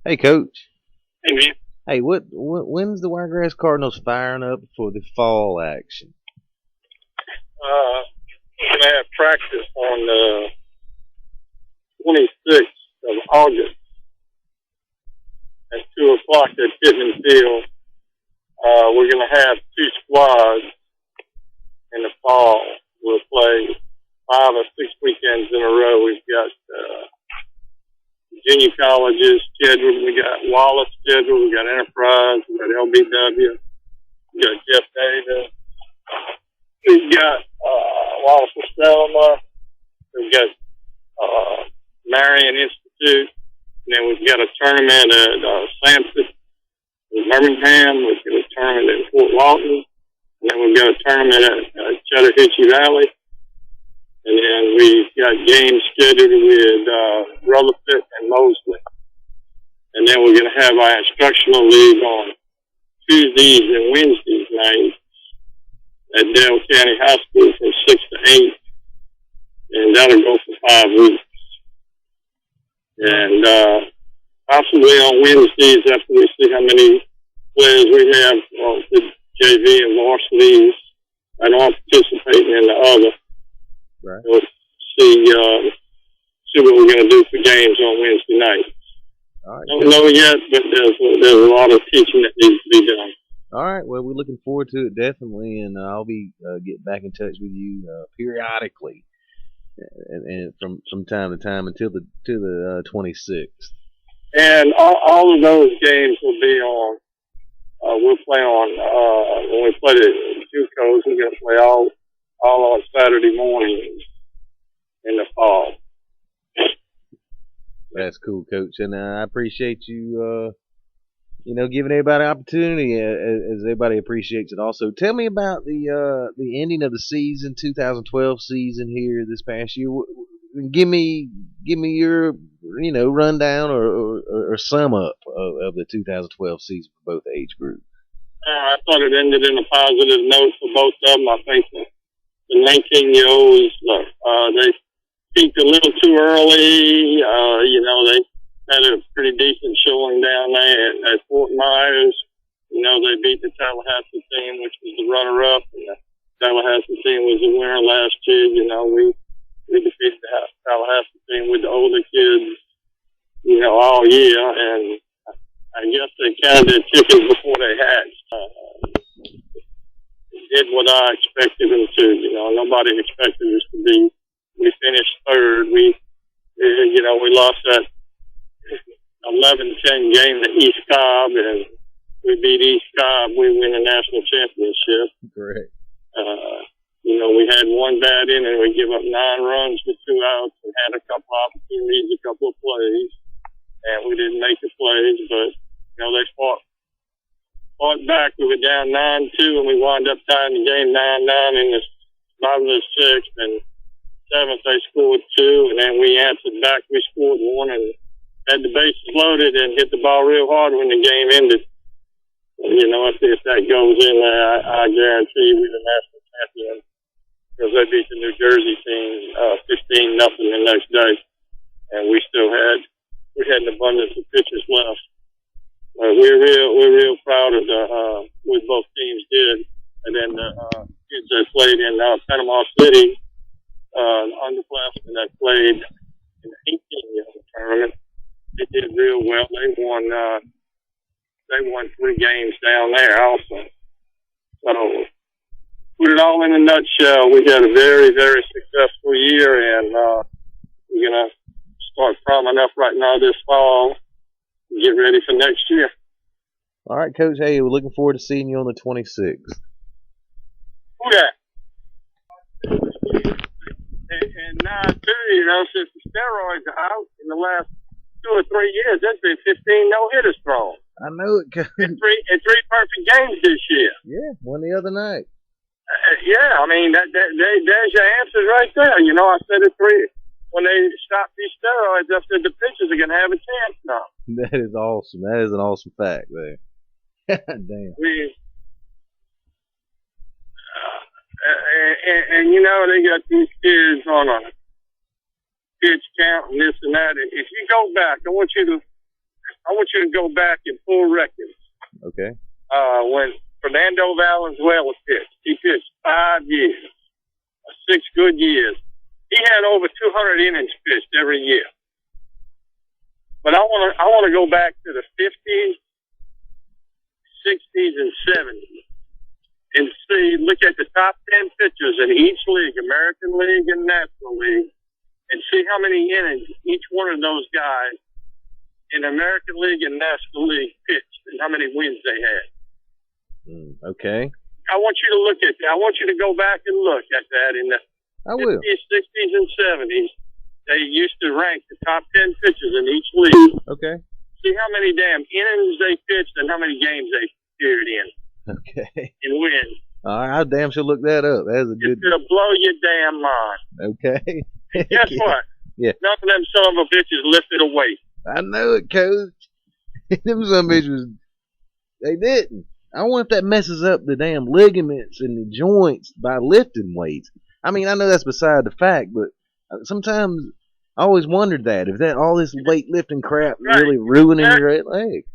Hey, Coach. Hey, man. Hey, when's the Wiregrass Cardinals firing up for the fall action? We're going to have practice on the 26th of August at 2 o'clock at Pittman Field. We're going to have two squads in the fall. We'll play 5 or 6 weekends in a row. We've got junior colleges scheduled. We got Wallace scheduled. We got Enterprise. We got LBW. We got Jeff Davis. We've got Wallace and Selma. We've got Marion Institute. And then we've got a tournament at Sampson in Birmingham. We've got a tournament at Fort Walton. And then we've got a tournament at Chattahoochee Valley. And then we've got games scheduled with Rutherford and Mosley. And then we're going to have our instructional league on Tuesdays and Wednesdays nights at Dale County High School from 6 to 8. And that'll go for 5 weeks. And possibly on Wednesdays, after we see how many players we have on the JV and varsities that aren't participating in the other. Right. We'll see what we're going to do for games on Wednesday night. All right. Don't know yet, but there's a lot of teaching that needs to be done. All right. Well, we're looking forward to it definitely, and I'll be getting back in touch with you periodically, and from time to time until the 26th. And all of those games will be on. We'll play on when we play the JUCOs. We're going to play all on Saturday mornings in the fall. That's cool, Coach, and I appreciate you. Giving everybody an opportunity as everybody appreciates it. Also, tell me about the ending of the season, 2012 season here this past year. Give me your rundown or sum up of the 2012 season for both age groups. I thought it ended in a positive note for both of them. I think the 19-year-olds they peaked a little too early. They had a pretty decent showing down there at Fort Myers. They beat the Tallahassee team, which was the runner-up, and the Tallahassee team was the winner last year. We defeated the Tallahassee team with the older kids, all year, and I guess they counted their chickens before they hatched. Did what I expected them to. Nobody expected us to be. We finished third. We lost that 11-10 game to East Cobb, and we beat East Cobb. We win the national championship. Correct. We had one bad inning. We give up 9 runs with 2 outs and had a couple opportunities, a couple of plays, and we didn't make the plays. But they fought back. We were down 9-2, and we wound up tying the game 9-9 in the bottom of the 6th. And 7th, they scored 2, and then we answered back. We scored 1 and had the bases loaded and hit the ball real hard when the game ended. If that goes in there, I guarantee we're the national champion because they beat the New Jersey team 15-0 the next day, and we had an abundance of pitchers left. We're real proud of what both teams did, and then the kids that played in Panama City, underclassmen that played in the 18-year tournament. They did real well. They won 3 games down there also. So, put it all in a nutshell, we had a very, very successful year, and we're going to start priming up right now this fall and get ready for next year. All right, Coach. Hey, we're looking forward to seeing you on the 26th. Who that? And now, too, since the steroids are out in the last 2 or 3 years, there's been 15 no-hitters thrown. I know it, Coach. And 3 perfect games this year. Yeah, one the other night. Yeah, I mean, there's your answers right there. I said it 3. When they stop these steroids, I said the pitchers are going to have a chance now. That is awesome. That is an awesome fact there. Damn. They got these kids on a pitch count and this and that. If you go back, I want you to I want you to go back and pull records. Okay. When Fernando Valenzuela pitched, he pitched 5 years, 6 good years. He had over 200 innings pitched every year. But I want to go back to the 50s, 60s, and 70s and look at the top 10 pitchers in each league, American League and National League, and see how many innings each one of those guys in American League and National League pitched and how many wins they had. Okay. I want you to look at that. I want you to go back and look at that in the 50s, 60s, and 70s. They used to rank the top 10 pitchers in each league. Okay. See how many damn innings they pitched and how many games they appeared in. Okay. And win. All right, I damn sure look that up. That's a good. It'll blow your damn mind. Okay. Guess what? Yeah. None of them son of a bitches lifted a weight. I know it, Coach. Them some bitches, they didn't. I wonder if that messes up the damn ligaments and the joints by lifting weights. I mean, I know that's beside the fact, but sometimes I always wondered that if that all this weightlifting crap really ruining your leg.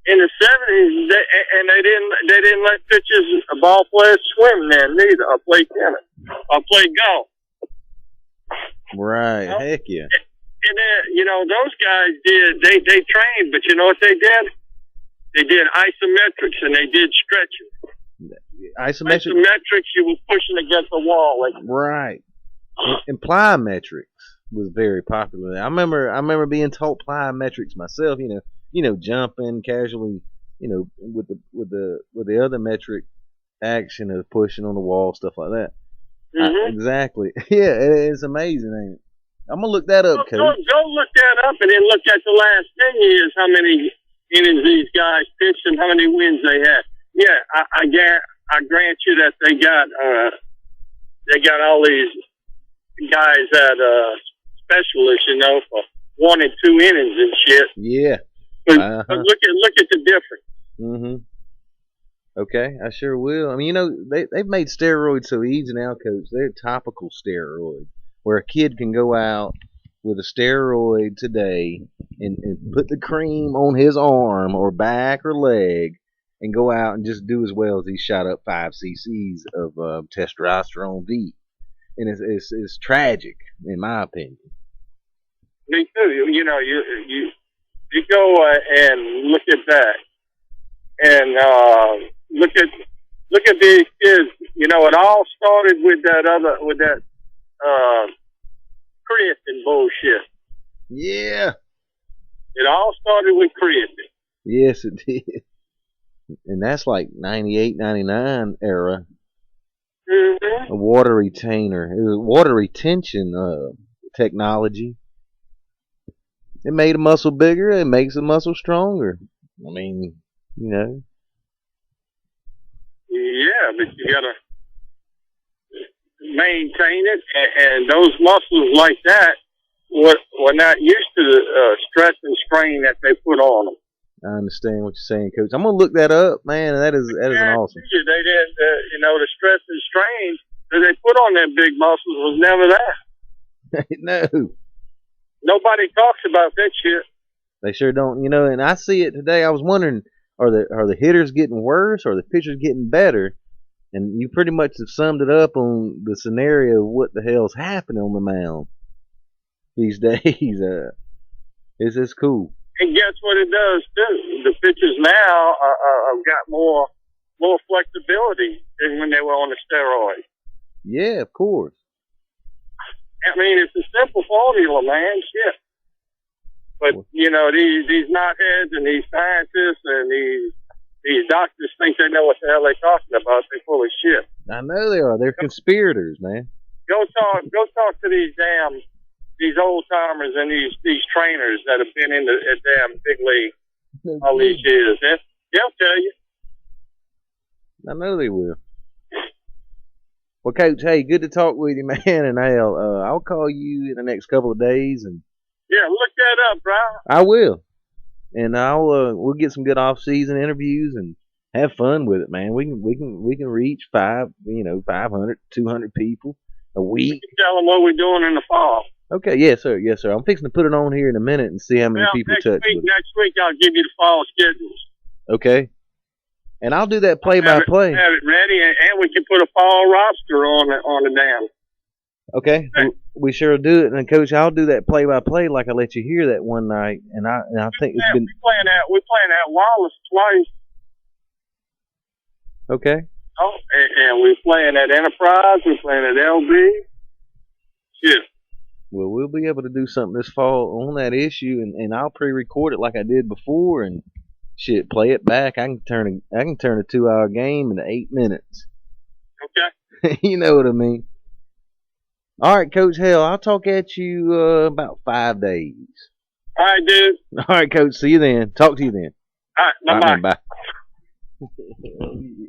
In the 70s, they didn't let pitchers, ball players swim then neither, or play tennis, or play golf. Right, heck yeah. And then, those guys they trained, but you know what they did? They did isometrics and they did stretching. Isometrics, you were pushing against the wall. Right. And plyometrics was very popular. I remember being taught plyometrics myself, jumping casually, with the other metric action of pushing on the wall, stuff like that. Mm-hmm. Exactly. Yeah, it's amazing, ain't it? I'm gonna look that up, Coach. Go look that up and then look at the last 10 years, how many innings these guys pitched and how many wins they had. Yeah, I grant you that they got all these guys that specialists, for 1 and 2 innings and shit. Yeah. But look at the difference. Mm-hmm. Okay, I sure will. I mean, they've made steroids so easy now, Coach. They're topical steroids, where a kid can go out with a steroid today and put the cream on his arm or back or leg and go out and just do as well as he shot up 5 cc's of testosterone V. And it's tragic, in my opinion. Me too. You go and look at that, and look at these kids. It all started with that creatine bullshit. Yeah. It all started with creatine. Yes, it did. And that's like 98, 99 era. Mm-hmm. A water retainer. It was water retention technology. It made a muscle bigger. It makes a muscle stronger. I mean, Yeah, but you gotta maintain it, and those muscles like that were not used to the stress and strain that they put on them. I understand what you're saying, Coach. I'm gonna look that up, man. That is an awesome. They didn't, the stress and strain that they put on them big muscles was never there. No. Nobody talks about that shit. They sure don't, and I see it today. I was wondering, are the hitters getting worse or the pitchers getting better? And you pretty much have summed it up on the scenario of what the hell's happening on the mound these days. It's cool. And guess what it does too? The pitchers now have got more flexibility than when they were on the steroids. Yeah, of course. I mean, it's a simple formula, man. Shit. But these knotheads and these scientists and these doctors think they know what the hell they're talking about. They're full of shit. I know they are. They're conspirators, man. Go talk to these old timers and these trainers that have been in the damn big league all these years. They'll tell you. I know they will. Well, Coach, hey, good to talk with you, man. And I'll call you in the next couple of days. And yeah, look that up, bro. I will. And we'll get some good off-season interviews and have fun with it, man. We can reach 500, 200 people a week. We can tell them what we're doing in the fall. Okay, yes, sir. Yes, sir. I'm fixing to put it on here in a minute and see how many Well, people touch with it. next week I'll give you the fall schedules. Okay. And I'll do that play-by-play. Have it ready, and we can put a fall roster on the dam. Okay, we sure do it. And Coach, I'll do that play-by-play like I let you hear that one night. And I think it's been. We're playing at Wallace twice. Okay. Oh, and we're playing at Enterprise. We're playing at LB. Yeah. Well, we'll be able to do something this fall on that issue, and I'll pre-record it like I did before, and shit, play it back. I can turn a 2-hour game into 8 minutes. Okay. You know what I mean. All right, Coach. Hell, I'll talk at you about 5 days. All right, dude. All right, Coach. See you then. Talk to you then. All right. Bye-bye. Bye.